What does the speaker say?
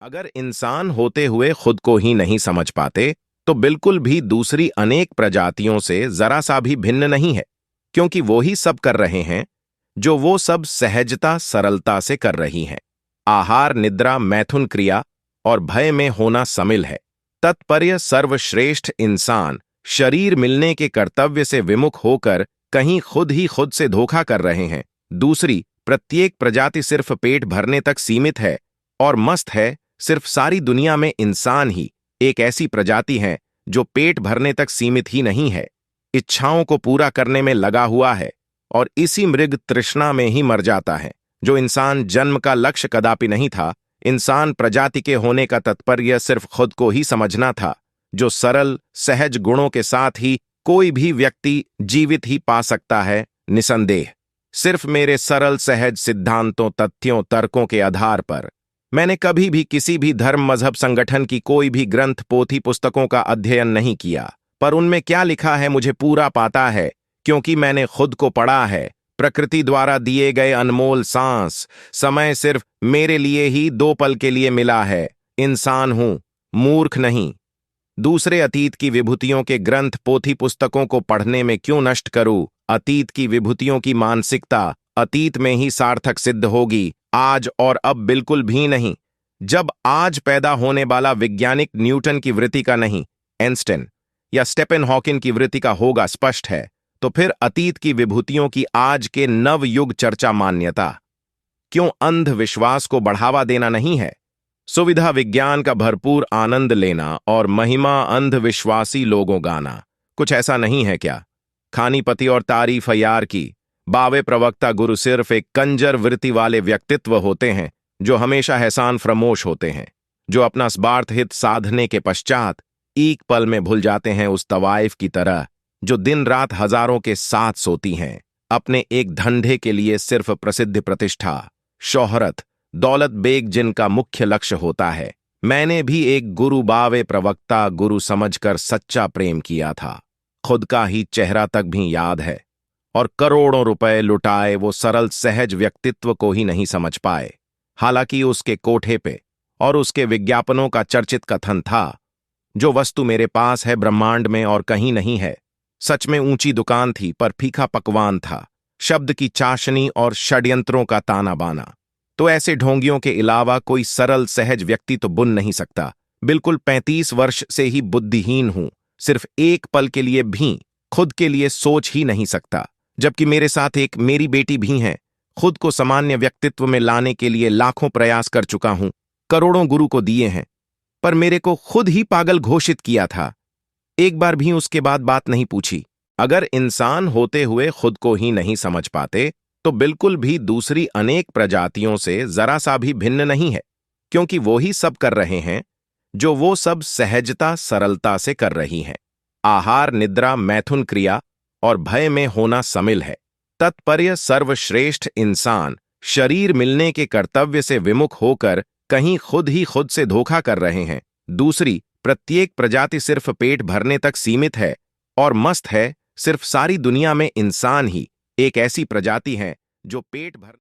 अगर इंसान होते हुए खुद को ही नहीं समझ पाते, तो बिल्कुल भी दूसरी अनेक प्रजातियों से जरा सा भी भिन्न नहीं है, क्योंकि वो ही सब कर रहे हैं जो वो सब सहजता सरलता से कर रही हैं। आहार, निद्रा, मैथुन क्रिया और भय में होना शामिल है। तत्पर्य सर्वश्रेष्ठ इंसान शरीर मिलने के कर्तव्य से विमुख होकर कहीं खुद ही खुद से धोखा कर रहे हैं। दूसरी प्रत्येक प्रजाति सिर्फ पेट भरने तक सीमित है और मस्त है। सिर्फ सारी दुनिया में इंसान ही एक ऐसी प्रजाति है जो पेट भरने तक सीमित ही नहीं है, इच्छाओं को पूरा करने में लगा हुआ है और इसी मृग तृष्णा में ही मर जाता है। जो इंसान जन्म का लक्ष्य कदापि नहीं था, इंसान प्रजाति के होने का तात्पर्य सिर्फ खुद को ही समझना था, जो सरल सहज गुणों के साथ ही कोई भी व्यक्ति जीवित ही पा सकता है। निसंदेह सिर्फ मेरे सरल सहज सिद्धांतों, तथ्यों, तर्कों के आधार पर मैंने कभी भी किसी भी धर्म, मजहब, संगठन की कोई भी ग्रंथ, पोथी, पुस्तकों का अध्ययन नहीं किया, पर उनमें क्या लिखा है मुझे पूरा पता है, क्योंकि मैंने खुद को पढ़ा है। प्रकृति द्वारा दिए गए अनमोल सांस, समय सिर्फ मेरे लिए ही 2 पल के लिए मिला है। इंसान हूं, मूर्ख नहीं। दूसरे अतीत की विभूतियों के ग्रंथ, पोथी, पुस्तकों को पढ़ने में क्यों नष्ट करूं? अतीत की विभूतियों की मानसिकता अतीत में ही सार्थक सिद्ध होगी, आज और अब बिल्कुल भी नहीं। जब आज पैदा होने वाला वैज्ञानिक न्यूटन की वृत्ति का नहीं, आइंस्टाइन या स्टीफन हॉकिंग की वृत्ति का होगा, स्पष्ट है, तो फिर अतीत की विभूतियों की आज के नव युग चर्चा मान्यता क्यों? अंधविश्वास को बढ़ावा देना नहीं है, सुविधा विज्ञान का भरपूर आनंद लेना और महिमा अंधविश्वासी लोगों गाना। कुछ ऐसा नहीं है क्या? खानीपति और तारीफ यार की बावे प्रवक्ता गुरु सिर्फ एक कंजर वृत्ति वाले व्यक्तित्व होते हैं जो हमेशा एहसान फरमोश होते हैं, जो अपना स्वार्थ हित साधने के पश्चात एक पल में भूल जाते हैं, उस तवाइफ की तरह जो दिन रात हजारों के साथ सोती हैं, अपने एक धंधे के लिए सिर्फ प्रसिद्ध, प्रतिष्ठा, शोहरत, दौलत बेग जिनका मुख्य लक्ष्य होता है। मैंने भी एक गुरु बावे प्रवक्ता गुरु समझकर सच्चा प्रेम किया था, खुद का ही चेहरा तक भी याद है, और करोड़ों रुपए लुटाए वो सरल सहज व्यक्तित्व को ही नहीं समझ पाए। हालांकि उसके कोठे पे और उसके विज्ञापनों का चर्चित कथन था, जो वस्तु मेरे पास है ब्रह्मांड में और कहीं नहीं है। सच में ऊंची दुकान थी, पर फीका पकवान था, शब्द की चाशनी और षड्यंत्रों का ताना बाना। तो ऐसे ढोंगियों के अलावा कोई सरल सहज व्यक्ति तो बुन नहीं सकता। बिल्कुल 35 वर्ष से ही बुद्धिहीन हूं, सिर्फ एक पल के लिए भी खुद के लिए सोच ही नहीं सकता, जबकि मेरे साथ एक मेरी बेटी भी है। खुद को सामान्य व्यक्तित्व में लाने के लिए लाखों प्रयास कर चुका हूं, करोड़ों गुरु को दिए हैं, पर मेरे को खुद ही पागल घोषित किया था। एक बार भी उसके बाद बात नहीं पूछी। अगर इंसान होते हुए खुद को ही नहीं समझ पाते, तो बिल्कुल भी दूसरी अनेक प्रजातियों से जरा सा भी भिन्न नहीं है, क्योंकि वो ही सब कर रहे हैं जो वो सब सहजता सरलता से कर रही हैं। आहार, निद्रा, मैथुन क्रिया और भय में होना शामिल है। तत्पर्य सर्वश्रेष्ठ इंसान शरीर मिलने के कर्तव्य से विमुख होकर कहीं खुद ही खुद से धोखा कर रहे हैं। दूसरी प्रत्येक प्रजाति सिर्फ पेट भरने तक सीमित है और मस्त है। सिर्फ सारी दुनिया में इंसान ही एक ऐसी प्रजाति है जो पेट भर